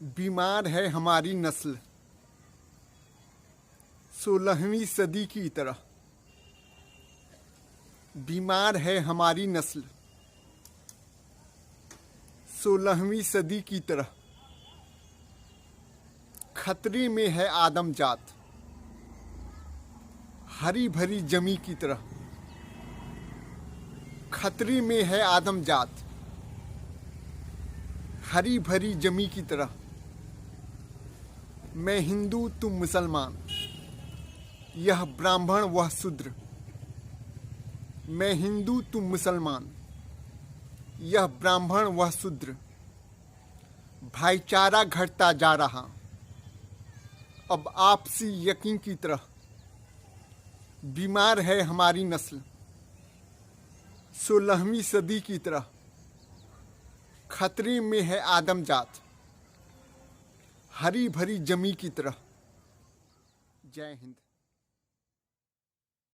बीमार है हमारी नस्ल 16वीं सदी की तरह। बीमार है हमारी नस्ल 16वीं सदी की तरह। खतरे में है आदम जात हरी भरी जमी की तरह। खतरे में है आदम जात हरी भरी जमी की तरह। मैं हिंदू तुम मुसलमान, यह ब्राह्मण वह शूद्र। मैं हिंदू तुम मुसलमान, यह ब्राह्मण वह शूद्र। भाईचारा घटता जा रहा अब आपसी यकीन की तरह। बीमार है हमारी नस्ल 16वीं सदी की तरह। खतरे में है आदम जात हरी भरी जमी की तरह। जय हिंद।